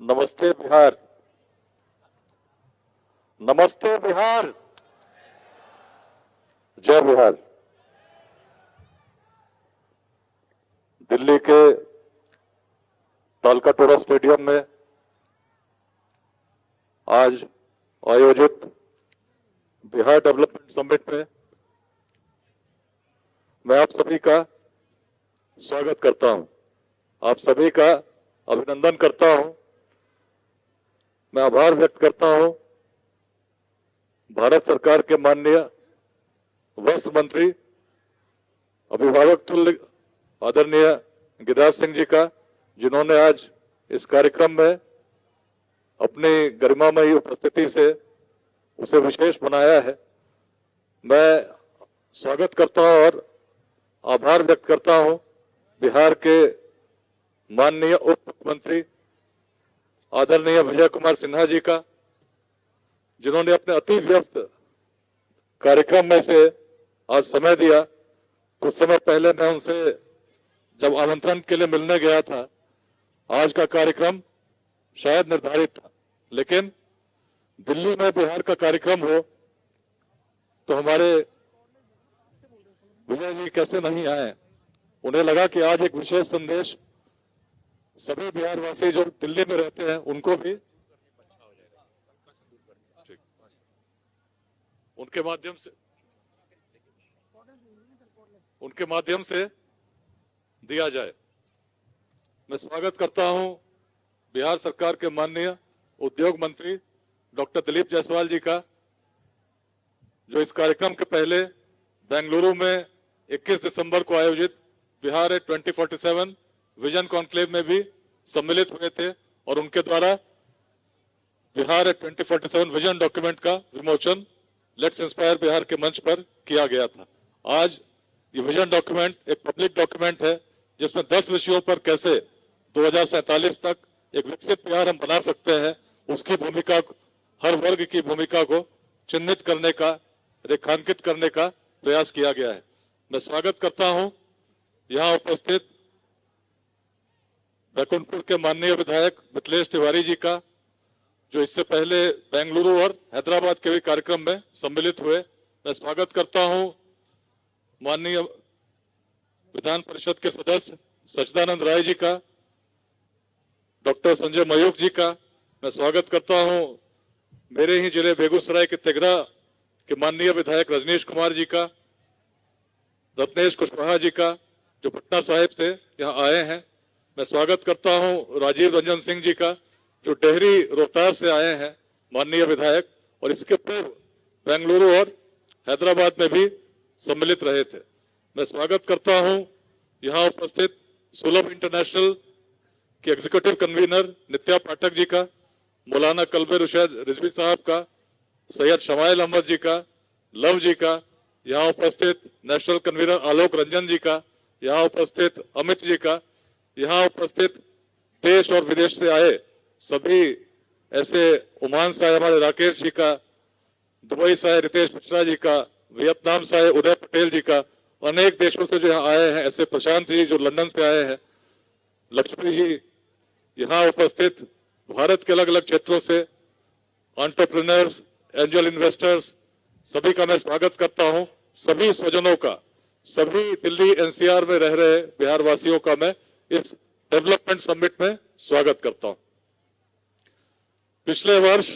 नमस्ते बिहार, नमस्ते बिहार, जय बिहार। दिल्ली के तालकटोरा स्टेडियम में आज आयोजित बिहार डेवलपमेंट समिट में मैं आप सभी का स्वागत करता हूं, आप सभी का अभिनंदन करता हूं। मैं आभार व्यक्त करता हूं भारत सरकार के माननीय वस्त्र मंत्री अभिभावक तुल्य आदरणीय गिरिराज सिंह जी का, जिन्होंने आज इस कार्यक्रम में अपनी गरिमामयी उपस्थिति से उसे विशेष बनाया है। मैं स्वागत करता हूं और आभार व्यक्त करता हूं बिहार के माननीय उप मुख्यमंत्री आदरणीय विजय कुमार सिन्हा जी का, जिन्होंने अपने अति व्यस्त कार्यक्रम में से आज समय दिया। कुछ समय पहले मैं उनसे जब आमंत्रण के लिए मिलने गया था, आज का कार्यक्रम शायद निर्धारित था, लेकिन दिल्ली में बिहार का कार्यक्रम हो तो हमारे विजय जी कैसे नहीं आए। उन्हें लगा कि आज एक विशेष संदेश सभी बिहारवासी जो दिल्ली में रहते हैं उनको भी उनके माध्यम से दिया जाए। मैं स्वागत करता हूं बिहार सरकार के माननीय उद्योग मंत्री डॉक्टर दिलीप जायसवाल जी का, जो इस कार्यक्रम के पहले बेंगलुरु में 21 दिसंबर को आयोजित बिहार एट 2047 विजन कॉन्क्लेव में भी सम्मिलित हुए थे और उनके द्वारा बिहार एट 2047 विजन डॉक्यूमेंट का विमोचन लेट्स इंस्पायर बिहार के मंच पर किया गया था। आज ये विजन डॉक्यूमेंट एक पब्लिक डॉक्यूमेंट है, जिसमें 10 विषयों पर कैसे 2047 तक एक विकसित बिहार हम बना सकते हैं, उसकी भूमिका, हर वर्ग की भूमिका को चिन्हित करने का, रेखांकित करने का प्रयास किया गया है। मैं स्वागत करता हूं यहां उपस्थित बैकुंठपुर के माननीय विधायक मिथिलेश तिवारी जी का, जो इससे पहले बेंगलुरु और हैदराबाद के भी कार्यक्रम में सम्मिलित हुए। मैं स्वागत करता हूं माननीय विधान परिषद के सदस्य सच्चिदानंद राय जी का, डॉक्टर संजय मयूख जी का। मैं स्वागत करता हूं मेरे ही जिले बेगूसराय के तेघरा के माननीय विधायक रजनीश कुमार जी का, रत्नेश कुशवाहा जी का, जो पटना साहिब से यहाँ आए हैं। मैं स्वागत करता हूं राजीव रंजन सिंह जी का, जो डेहरी रोहतास से आए हैं, माननीय विधायक, और इसके पूर्व बेंगलुरु और हैदराबाद में भी सम्मिलित रहे थे। मैं स्वागत करता हूं यहाँ उपस्थित सुलभ इंटरनेशनल के एग्जीक्यूटिव कन्वीनर नित्या पाठक जी का, मौलाना कल्बे रुशैद रिजवी साहब का, सैयद शमाइल अहमद जी का, लव जी का, यहाँ उपस्थित नेशनल कन्वीनर आलोक रंजन जी का, यहाँ उपस्थित अमित जी का, यहाँ उपस्थित देश और विदेश से आए सभी ऐसे ओमान से आए हमारे राकेश जी का, दुबई से आए रितेश मिश्रा जी का, वियतनाम से आए उदय पटेल जी का, अनेक देशों से जो यहाँ आए हैं ऐसे प्रशांत जी जो लंदन से आए हैं, लक्ष्मी जी, यहाँ उपस्थित भारत के अलग अलग क्षेत्रों से एंटरप्रेन्योर्स, एंजल इन्वेस्टर्स, सभी का मैं स्वागत करता हूं। सभी स्वजनों का, सभी दिल्ली एनसीआर में रह रहे बिहार वासियों का मैं इस डेवलपमेंट समिट में स्वागत करता हूं। पिछले वर्ष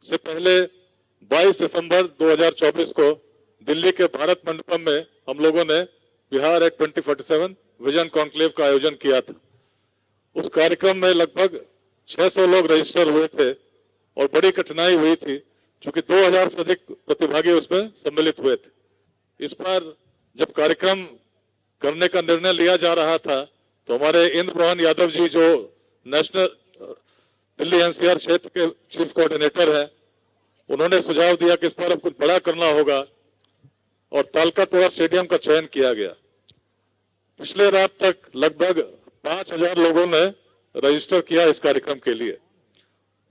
से पहले 22 दिसंबर 2024 को दिल्ली के भारत मंडपम में हम लोगों ने बिहार एट 2047 विजन कॉन्क्लेव का आयोजन किया था। उस कार्यक्रम में लगभग 600 लोग रजिस्टर हुए थे और बड़ी कठिनाई हुई थी, क्योंकि 2000 से अधिक प्रतिभागी उसमें सम्मिलित हुए थे। इस बार जब कार्यक्रम करने का निर्णय लिया जा रहा था तो हमारे इंद्र मोहन यादव जी, जो नेशनल दिल्ली एनसीआर क्षेत्र के चीफ कोऑर्डिनेटर हैं, उन्होंने सुझाव दिया कि इस बार अब कुछ बड़ा करना होगा और तालकटोरा स्टेडियम का चयन किया गया। पिछले रात तक लगभग 5000 लोगों ने रजिस्टर किया इस कार्यक्रम के लिए,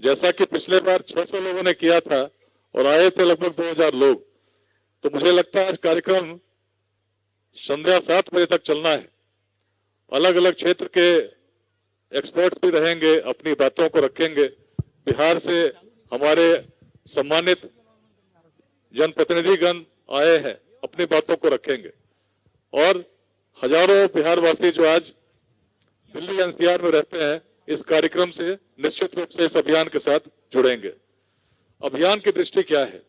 जैसा कि पिछले बार 600 लोगों ने किया था और आए थे लगभग 2000 लोग। तो मुझे लगता है आज कार्यक्रम संध्या 7 बजे तक चलना है। अलग अलग क्षेत्र के एक्सपर्ट्स भी रहेंगे, अपनी बातों को रखेंगे। बिहार से हमारे सम्मानित जनप्रतिनिधिगण आए हैं, अपनी बातों को रखेंगे और हजारों बिहारवासी जो आज दिल्ली एनसीआर में रहते हैं इस कार्यक्रम से निश्चित रूप से इस अभियान के साथ जुड़ेंगे। अभियान की दृष्टि क्या है?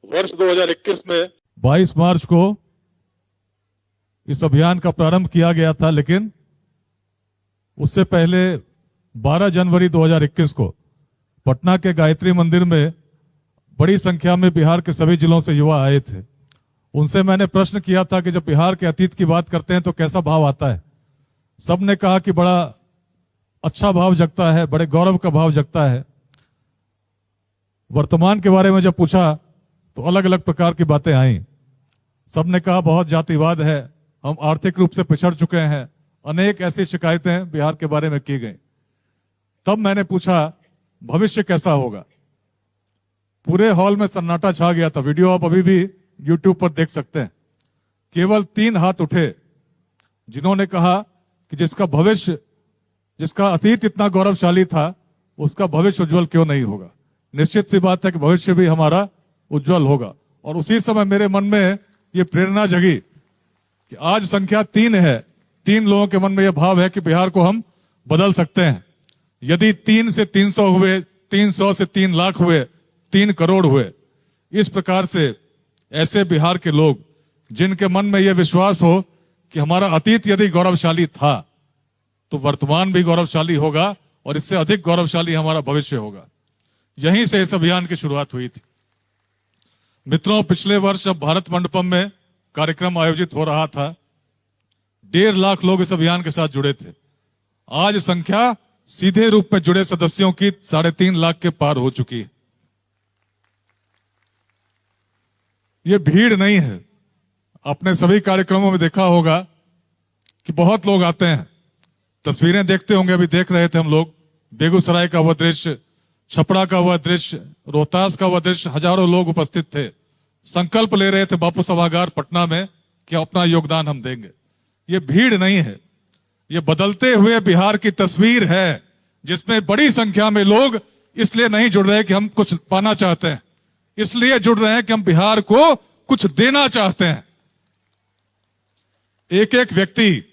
वर्ष 2021 में 22 मार्च को इस अभियान का प्रारंभ किया गया था, लेकिन उससे पहले 12 जनवरी 2021 को पटना के गायत्री मंदिर में बड़ी संख्या में बिहार के सभी जिलों से युवा आए थे। उनसे मैंने प्रश्न किया था कि जब बिहार के अतीत की बात करते हैं तो कैसा भाव आता है। सबने कहा कि बड़ा अच्छा भाव जगता है, बड़े गौरव का भाव जगता है। वर्तमान के बारे में जब पूछा तो अलग अलग प्रकार की बातें आई। सबने कहा बहुत जातिवाद है, हम आर्थिक रूप से पिछड़ चुके हैं, अनेक ऐसी शिकायतें बिहार के बारे में की गई। तब मैंने पूछा भविष्य कैसा होगा। पूरे हॉल में सन्नाटा छा गया था। वीडियो आप अभी भी YouTube पर देख सकते हैं। केवल 3 हाथ उठे जिन्होंने कहा कि जिसका अतीत इतना गौरवशाली था उसका भविष्य उज्जवल क्यों नहीं होगा। निश्चित सी बात है कि भविष्य भी हमारा उज्जवल होगा। और उसी समय मेरे मन में ये प्रेरणा जगी कि आज संख्या 3 है। 3 लोगों के मन में यह भाव है कि बिहार को हम बदल सकते हैं। यदि 3 से 300 हुए, 300 से 3 लाख हुए, 3 करोड़ हुए, इस प्रकार से ऐसे बिहार के लोग जिनके मन में यह विश्वास हो कि हमारा अतीत यदि गौरवशाली था तो वर्तमान भी गौरवशाली होगा और इससे अधिक गौरवशाली हमारा भविष्य होगा। यहीं से इस अभियान की शुरुआत हुई थी। मित्रों, पिछले वर्ष जब भारत मंडपम में कार्यक्रम आयोजित हो रहा था, 1.5 लाख लोग इस अभियान के साथ जुड़े थे। आज संख्या सीधे रूप में जुड़े सदस्यों की 3.5 लाख के पार हो चुकी है। ये भीड़ नहीं है। अपने सभी कार्यक्रमों में देखा होगा कि बहुत लोग आते हैं। तस्वीरें देखते होंगे, अभी देख रहे थे हम लोग बेगूसराय का वह दृश्य, छपरा का वह दृश्य, रोहतास का वह दृश्य। हजारों लोग उपस्थित थे, संकल्प ले रहे थे बापू सभागार पटना में कि अपना योगदान हम देंगे। ये भीड़ नहीं है, ये बदलते हुए बिहार की तस्वीर है जिसमें बड़ी संख्या में लोग इसलिए नहीं जुड़ रहे कि हम कुछ पाना चाहते हैं, इसलिए जुड़ रहे हैं कि हम बिहार को कुछ देना चाहते हैं। एक एक व्यक्ति,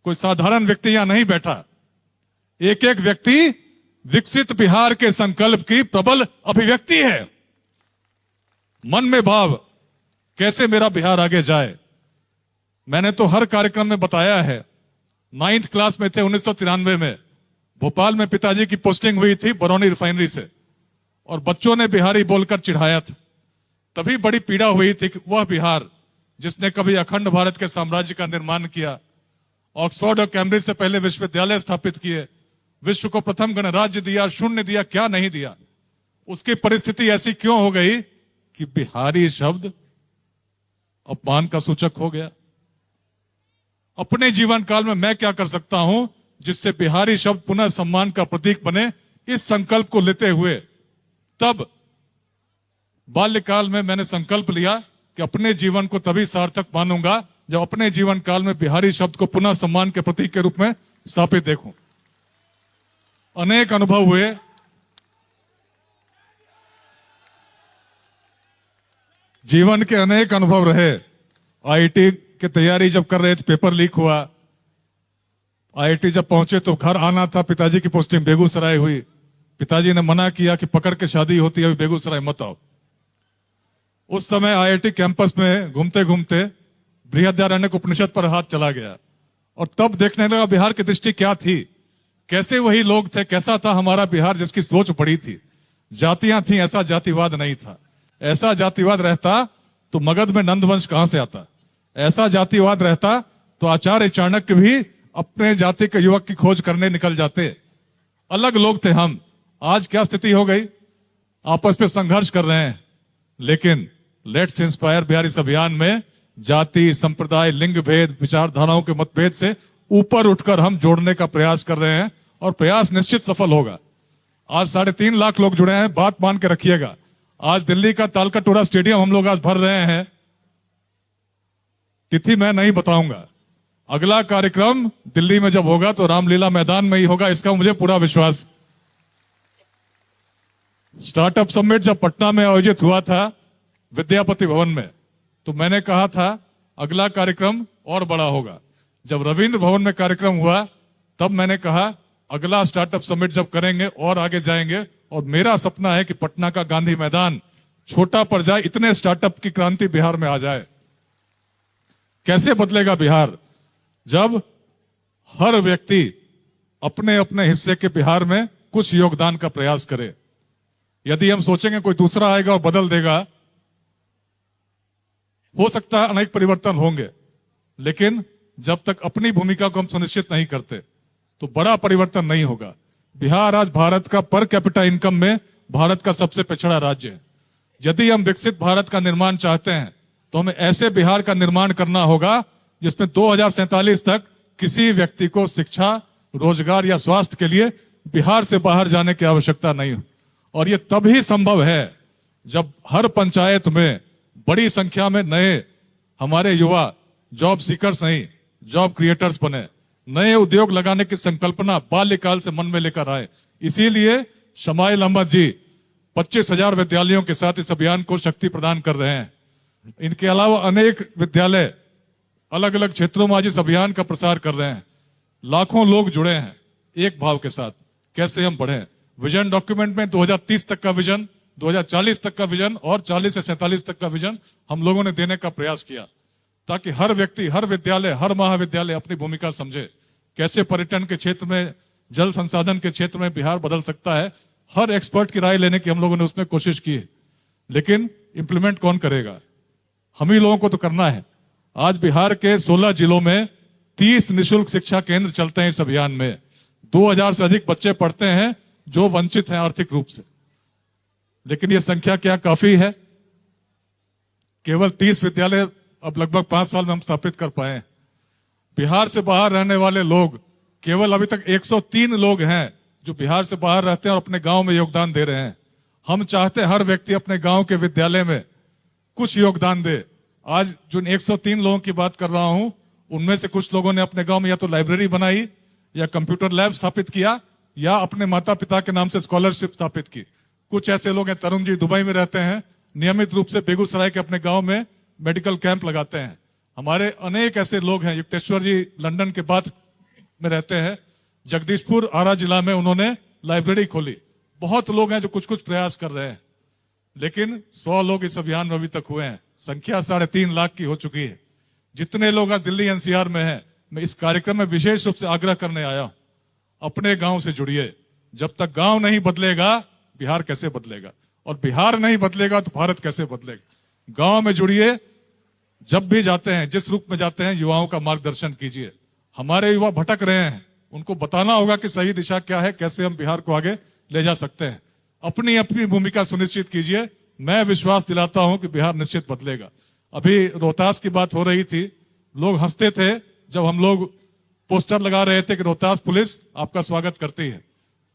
कोई साधारण व्यक्ति यहां नहीं बैठा, एक एक व्यक्ति विकसित बिहार के संकल्प की प्रबल अभिव्यक्ति है। मन में भाव, कैसे मेरा बिहार आगे जाए। मैंने तो हर कार्यक्रम में बताया है। 9th क्लास में थे 1993 में, भोपाल में पिताजी की पोस्टिंग हुई थी बरौनी रिफाइनरी से, और बच्चों ने बिहारी बोलकर चिढ़ाया था। तभी बड़ी पीड़ा हुई थी कि वह बिहार जिसने कभी अखंड भारत के साम्राज्य का निर्माण किया, ऑक्सफोर्ड और कैम्ब्रिज से पहले विश्वविद्यालय स्थापित किए, विश्व को प्रथम गणराज्य दिया, शून्य दिया, क्या नहीं दिया, उसकी परिस्थिति ऐसी क्यों हो गई कि बिहारी शब्द अपमान का सूचक हो गया। अपने जीवन काल में मैं क्या कर सकता हूं जिससे बिहारी शब्द पुनः सम्मान का प्रतीक बने। इस संकल्प को लेते हुए तब बाल्यकाल में मैंने संकल्प लिया कि अपने जीवन को तभी सार्थक मानूंगा जब अपने जीवन काल में बिहारी शब्द को पुनः सम्मान के प्रतीक के रूप में स्थापित देखूं। अनेक अनुभव हुए। जीवन के अनेक अनुभव रहे। आईआईटी की तैयारी जब कर रहे थे, पेपर लीक हुआ। आईआईटी जब पहुंचे तो घर आना था, पिताजी की पोस्टिंग बेगूसराय हुई। पिताजी ने मना किया कि पकड़ के शादी होती है, अभी बेगूसराय मत आओ। उस समय आईआईटी कैंपस में घूमते घूमते बृहदारण्यक उपनिषद पर हाथ चला गया और तब देखने लगा बिहार की दृष्टि क्या थी, कैसे वही लोग थे, कैसा था हमारा बिहार जिसकी सोच बड़ी थी। जातियां थी, ऐसा जातिवाद नहीं था। ऐसा जातिवाद रहता तो मगध में नंदवंश कहां से आता। ऐसा जातिवाद रहता तो आचार्य चाणक्य भी अपने जाति के युवक की खोज करने निकल जाते। अलग लोग थे हम। आज क्या स्थिति हो गई, आपस में संघर्ष कर रहे हैं। लेकिन लेट्स इंस्पायर बिहार इस अभियान में जाति, संप्रदाय, लिंग भेद, विचारधाराओं के मतभेद से ऊपर उठकर हम जोड़ने का प्रयास कर रहे हैं और प्रयास निश्चित सफल होगा। आज 3.5 लाख लोग जुड़े हैं, बात मान के रखिएगा। आज दिल्ली का तालकटोरा स्टेडियम हम लोग आज भर रहे हैं। तिथि मैं नहीं बताऊंगा, अगला कार्यक्रम दिल्ली में जब होगा तो रामलीला मैदान में ही होगा, इसका मुझे पूरा विश्वास। स्टार्टअप समिट जब पटना में आयोजित हुआ था विद्यापति भवन में, तो मैंने कहा था अगला कार्यक्रम और बड़ा होगा। जब रविंद्र भवन में कार्यक्रम हुआ तब मैंने कहा अगला स्टार्टअप समिट जब करेंगे और आगे जाएंगे, और मेरा सपना है कि पटना का गांधी मैदान छोटा पड़ जाए, इतने स्टार्टअप की क्रांति बिहार में आ जाए। कैसे बदलेगा बिहार? जब हर व्यक्ति अपने अपने हिस्से के बिहार में कुछ योगदान का प्रयास करे। यदि हम सोचेंगे कोई दूसरा आएगा और बदल देगा, हो सकता है अनेक परिवर्तन होंगे, लेकिन जब तक अपनी भूमिका को हम सुनिश्चित नहीं करते तो बड़ा परिवर्तन नहीं होगा। बिहार आज भारत का पर कैपिटा इनकम में भारत का सबसे पिछड़ा राज्य है। यदि हम विकसित भारत का निर्माण चाहते हैं तो हमें ऐसे बिहार का निर्माण करना होगा जिसमें 2047 तक किसी व्यक्ति को शिक्षा, रोजगार या स्वास्थ्य के लिए बिहार से बाहर जाने की आवश्यकता नहीं हो। और ये तभी संभव है जब हर पंचायत में बड़ी संख्या में नए हमारे युवा जॉब सीकर्स नहीं, जॉब क्रिएटर्स बने, नए उद्योग लगाने की संकल्पना बाल्यकाल से मन में लेकर आए। इसीलिए शमाइल अहमद जी 25,000 विद्यालयों के साथ इस अभियान को शक्ति प्रदान कर रहे हैं। इनके अलावा अनेक विद्यालय अलग अलग क्षेत्रों में आज इस अभियान का प्रसार कर रहे हैं। लाखों लोग जुड़े हैं एक भाव के साथ, कैसे हम बढ़ें। विजन डॉक्यूमेंट में 2030 तक का विजन, 2040 तक का विजन और 40 से 47 तक का विजन हम लोगों ने देने का प्रयास किया, ताकि हर व्यक्ति, हर विद्यालय, हर महाविद्यालय अपनी भूमिका समझे। कैसे पर्यटन के क्षेत्र में, जल संसाधन के क्षेत्र में बिहार बदल सकता है, हर एक्सपर्ट की राय लेने की हम लोगों ने उसमें कोशिश की है। लेकिन इंप्लीमेंट कौन करेगा? हम ही लोगों को तो करना है। आज बिहार के 16 जिलों में 30 निःशुल्क शिक्षा केंद्र चलते हैं इस अभियान में। 2000 से अधिक बच्चे पढ़ते हैं जो वंचित हैं आर्थिक रूप से। लेकिन यह संख्या क्या काफी है? केवल 30 विद्यालय अब लगभग 5 साल में हम स्थापित कर पाए हैं। बिहार से बाहर रहने वाले लोग केवल अभी तक 103 लोग हैं जो बिहार से बाहर रहते हैं और अपने गांव में योगदान दे रहे हैं। हम चाहते हैं हर व्यक्ति अपने गांव के विद्यालय में कुछ योगदान दे। आज जो 103 लोगों की बात कर रहा हूं, उनमें से कुछ लोगों ने अपने गांव में या तो लाइब्रेरी बनाई, या कंप्यूटर लैब स्थापित किया, या अपने माता पिता के नाम से स्कॉलरशिप स्थापित की। कुछ ऐसे लोग हैं, तरुण जी दुबई में रहते हैं, नियमित रूप से बेगूसराय के अपने गांव में मेडिकल कैंप लगाते हैं। हमारे अनेक ऐसे लोग हैं, युक्तेश्वर जी लंदन के बाद में रहते हैं, जगदीशपुर आरा जिला में उन्होंने लाइब्रेरी खोली। बहुत लोग हैं जो कुछ कुछ प्रयास कर रहे हैं, लेकिन 100 लोग इस अभियान में अभी तक हुए हैं। संख्या 3.5 लाख की हो चुकी है। जितने लोग आज दिल्ली एनसीआर में हैं, मैं इस कार्यक्रम में विशेष रूप से आग्रह करने आया हूं, अपने गांव से जुड़िए। जब तक गांव नहीं बदलेगा बिहार कैसे बदलेगा, और बिहार नहीं बदलेगा तो भारत कैसे बदलेगा। गांव में जुड़िए। जब भी जाते हैं, जिस रूप में जाते हैं, युवाओं का मार्गदर्शन कीजिए। हमारे युवा भटक रहे हैं, उनको बताना होगा कि सही दिशा क्या है, कैसे हम बिहार को आगे ले जा सकते हैं। अपनी अपनी भूमिका सुनिश्चित कीजिए। मैं विश्वास दिलाता हूं कि बिहार निश्चित बदलेगा। अभी रोहतास की बात हो रही थी, लोग हंसते थे जब हम लोग पोस्टर लगा रहे थे कि रोहतास पुलिस आपका स्वागत करती है।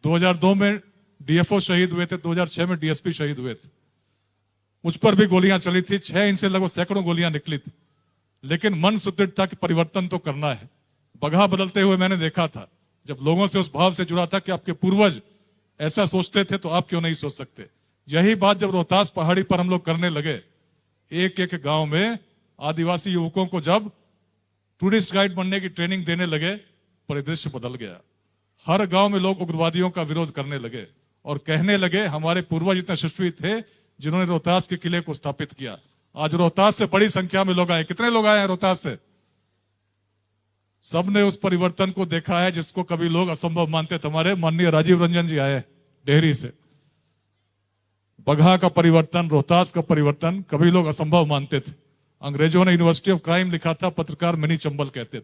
2002 में डीएफओ शहीद हुए थे, 2006 में डीएसपी शहीद हुए थे। मुझ पर भी गोलियां चली थी, 6 इंच से लगभग सैकड़ों गोलियां निकली थी, लेकिन मन सुदृढ़ था कि परिवर्तन तो करना है। बगहा बदलते हुए मैंने देखा था, जब लोगों से उस भाव से जुड़ा था कि आपके पूर्वज ऐसा सोचते थे तो आप क्यों नहीं सोच सकते। यही बात जब रोहतास पहाड़ी पर हम लोग करने लगे, एक एक गांव में आदिवासी युवकों को जब टूरिस्ट गाइड बनने की ट्रेनिंग देने लगे, परिदृश्य बदल गया। हर गांव में लोग उग्रवादियों का विरोध करने लगे और कहने लगे हमारे पूर्वज इतने यशस्वी थे जिन्होंने रोहतास के किले को स्थापित किया। आज रोहतास से बड़ी संख्या में लोग आए। कितने लोग आए हैं रोहतास से? सबने उस परिवर्तन को देखा है जिसको कभी लोग असंभव मानते थे। हमारे माननीय राजीव रंजन जी आए डेहरी से। बगहा का परिवर्तन, रोहतास का परिवर्तन कभी लोग असंभव मानते थे। अंग्रेजों ने यूनिवर्सिटी ऑफ क्राइम लिखा था, पत्रकार मिनी चंबल कहते थे।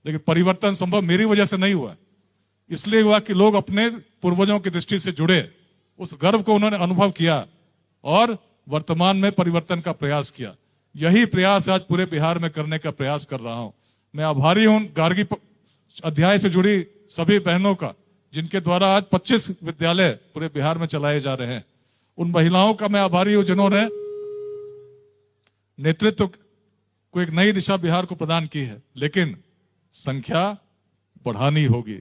लेकिन परिवर्तन संभव मेरी वजह से नहीं हुआ, इसलिए हुआ कि लोग अपने पूर्वजों की दृष्टि से जुड़े, उस गर्व को उन्होंने अनुभव किया और वर्तमान में परिवर्तन का प्रयास किया। यही प्रयास आज पूरे बिहार में करने का प्रयास कर रहा हूं। मैं आभारी हूं गार्गी अध्याय से जुड़ी सभी बहनों का, जिनके द्वारा आज 25 विद्यालय पूरे बिहार में चलाए जा रहे हैं। उन महिलाओं का मैं आभारी हूं जिन्होंने नेतृत्व को एक नई दिशा बिहार को प्रदान की है। लेकिन संख्या बढ़ानी होगी,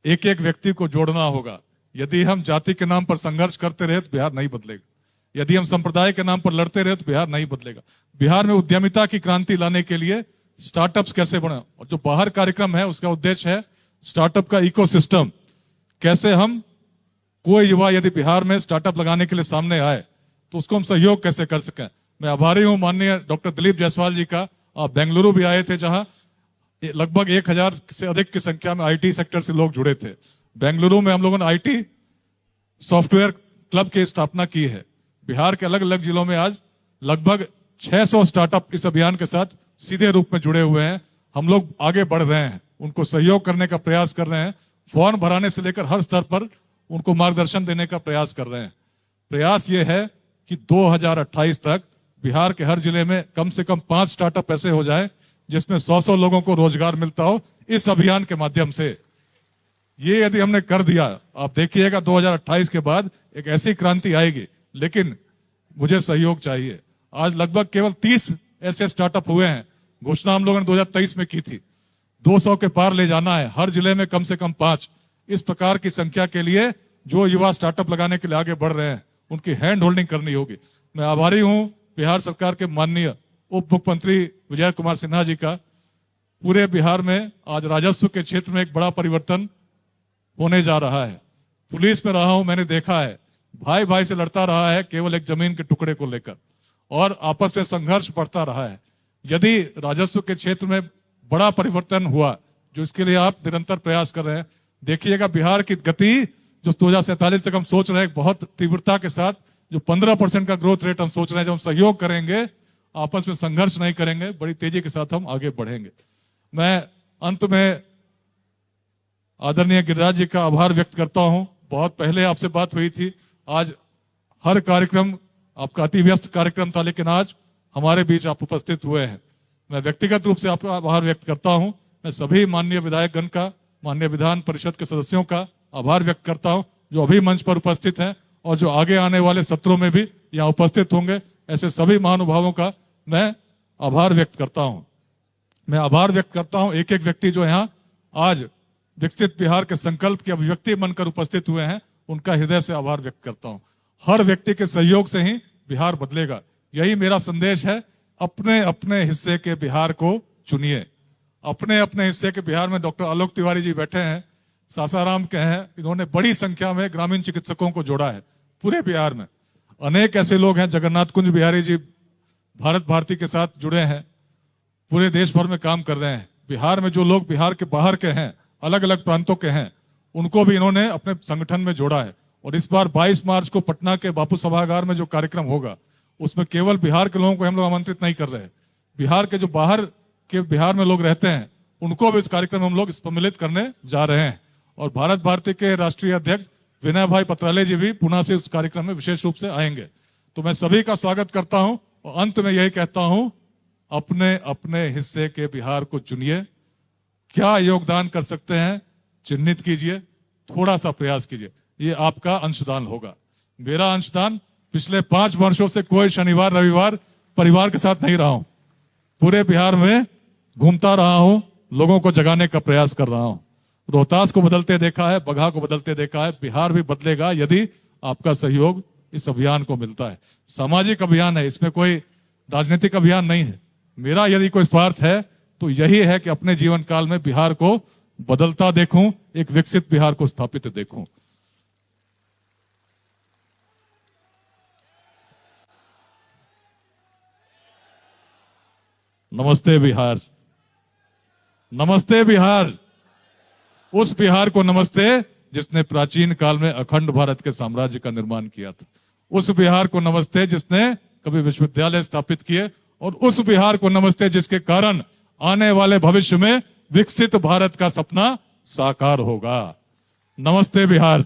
एक एक व्यक्ति को जोड़ना होगा। यदि हम जाति के नाम पर संघर्ष करते रहे तो बिहार नहीं बदलेगा। यदि हम संप्रदाय के नाम पर लड़ते रहे तो बिहार नहीं बदलेगा। बिहार में उद्यमिता की क्रांति लाने के लिए स्टार्टअप्स कैसे बने, और जो बाहर कार्यक्रम है उसका उद्देश्य है स्टार्टअप का इकोसिस्टम। कैसे हम, कोई युवा यदि बिहार में स्टार्टअप लगाने के लिए सामने आए तो उसको हम सहयोग कैसे कर सकें। मैं आभारी हूं माननीय डॉक्टर दिलीप जायसवाल जी का। आप बेंगलुरु भी आए थे, जहां लगभग 1000 से अधिक की संख्या में आईटी सेक्टर से लोग जुड़े थे। बेंगलुरु में हम लोगों ने आईटी सॉफ्टवेयर क्लब की स्थापना की है। बिहार के अलग अलग जिलों में आज लगभग 600 स्टार्टअप इस अभियान के साथ सीधे रूप में जुड़े हुए हैं। हम लोग आगे बढ़ रहे हैं, उनको सहयोग करने का प्रयास कर रहे हैं। फॉर्म भराने से लेकर हर स्तर पर उनको मार्गदर्शन देने का प्रयास कर रहे हैं। प्रयास ये है कि 2028 तक बिहार के हर जिले में कम से कम 5 स्टार्टअप ऐसे हो जाए जिसमें 100 लोगों को रोजगार मिलता हो इस अभियान के माध्यम से। ये यदि हमने कर दिया, आप देखिएगा 2028 के बाद एक ऐसी क्रांति आएगी। लेकिन मुझे सहयोग चाहिए। आज लगभग केवल 30 ऐसे स्टार्टअप हुए हैं। घोषणा हम लोगों ने 2023 में की थी, 200 के पार ले जाना है, हर जिले में कम से कम 5। इस प्रकार की संख्या के लिए जो युवा स्टार्टअप लगाने के लिए आगे बढ़ रहे हैं उनकी हैंड होल्डिंग करनी होगी। मैं आभारी हूं बिहार सरकार के माननीय उप मुख्यमंत्री विजय कुमार सिन्हा जी का। पूरे बिहार में आज राजस्व के क्षेत्र में एक बड़ा परिवर्तन होने जा रहा है। पुलिस में रहा हूं, मैंने देखा है भाई भाई से लड़ता रहा है केवल एक जमीन के टुकड़े को लेकर, और आपस में संघर्ष बढ़ता रहा है। यदि राजस्व के क्षेत्र में बड़ा परिवर्तन हुआ, जो इसके लिए आप निरंतर प्रयास कर रहे हैं, देखिएगा बिहार की गति जो 2047 तक हम सोच रहे हैं, बहुत तीव्रता के साथ जो 15% का ग्रोथ रेट हम सोच रहे हैं, जब हम सहयोग करेंगे, आपस में संघर्ष नहीं करेंगे, बड़ी तेजी के साथ हम आगे बढ़ेंगे। मैं अंत में आदरणीय गिरिराज जी का आभार व्यक्त करता हूं। बहुत पहले आपसे बात हुई थी, आज हर कार्यक्रम आपका अति व्यस्त कार्यक्रम था, लेकिन आज हमारे बीच आप उपस्थित हुए हैं। मैं व्यक्तिगत रूप से आपका आभार व्यक्त करता हूं। मैं सभी माननीय विधायकगण का, माननीय विधान परिषद के सदस्यों का आभार व्यक्त करता हूं जो अभी मंच पर उपस्थित हैं और जो आगे आने वाले सत्रों में भी यहाँ उपस्थित होंगे। ऐसे सभी महानुभावों का मैं आभार व्यक्त करता हूं। मैं आभार व्यक्त करता हूं एक एक व्यक्ति जो यहाँ आज विकसित बिहार के संकल्प की अभिव्यक्ति बनकर उपस्थित हुए हैं, उनका हृदय से आभार व्यक्त करता हूं। हर व्यक्ति के सहयोग से ही बिहार बदलेगा, यही मेरा संदेश है। अपने अपने हिस्से के बिहार को चुनिए। अपने अपने हिस्से के बिहार में डॉक्टर आलोक तिवारी जी बैठे हैं, सासाराम के हैं। इन्होंने बड़ी संख्या में ग्रामीण चिकित्सकों को जोड़ा है पूरे बिहार में। अनेक ऐसे लोग हैं, जगन्नाथ कुंज बिहारी जी भारत भारती के साथ जुड़े हैं, पूरे देश भर में काम कर रहे हैं। बिहार में जो लोग बिहार के बाहर के हैं, अलग अलग प्रांतों के हैं, उनको भी इन्होंने अपने संगठन में जोड़ा है। और इस बार 22 मार्च को पटना के बापू सभागार में जो कार्यक्रम होगा, उसमें केवल बिहार के लोगों को हम लोग आमंत्रित नहीं कर रहे, बिहार के जो बाहर के बिहार में लोग रहते हैं उनको भी इस कार्यक्रम में हम लोग सम्मिलित करने जा रहे हैं। और भारत भारती के राष्ट्रीय अध्यक्ष विनय भाई पत्राले जी भी पुणे से उस कार्यक्रम में विशेष रूप से आएंगे। तो मैं सभी का स्वागत करता हूं और अंत में यही कहता हूं, अपने अपने हिस्से के बिहार को चुनिए। क्या योगदान कर सकते हैं चिन्हित कीजिए, थोड़ा सा प्रयास कीजिए, ये आपका अंशदान होगा। मेरा अंशदान, पिछले 5 वर्षों से कोई शनिवार रविवार परिवार के साथ नहीं रहा हूं, पूरे बिहार में घूमता रहा हूं, लोगों को जगाने का प्रयास कर रहा हूं। रोहतास को बदलते देखा है, बगहा को बदलते देखा है। बिहार भी बदलेगा यदि आपका सहयोग इस अभियान को मिलता है। सामाजिक अभियान है, इसमें कोई राजनीतिक अभियान नहीं है। मेरा यदि कोई स्वार्थ है तो यही है कि अपने जीवन काल में बिहार को बदलता देखूं, एक विकसित बिहार को स्थापित देखूं। नमस्ते बिहार, नमस्ते बिहार। उस बिहार को नमस्ते जिसने प्राचीन काल में अखंड भारत के साम्राज्य का निर्माण किया था। उस बिहार को नमस्ते जिसने कभी विश्वविद्यालय स्थापित किए, और उस बिहार को नमस्ते जिसके कारण आने वाले भविष्य में विकसित भारत का सपना साकार होगा। नमस्ते बिहार।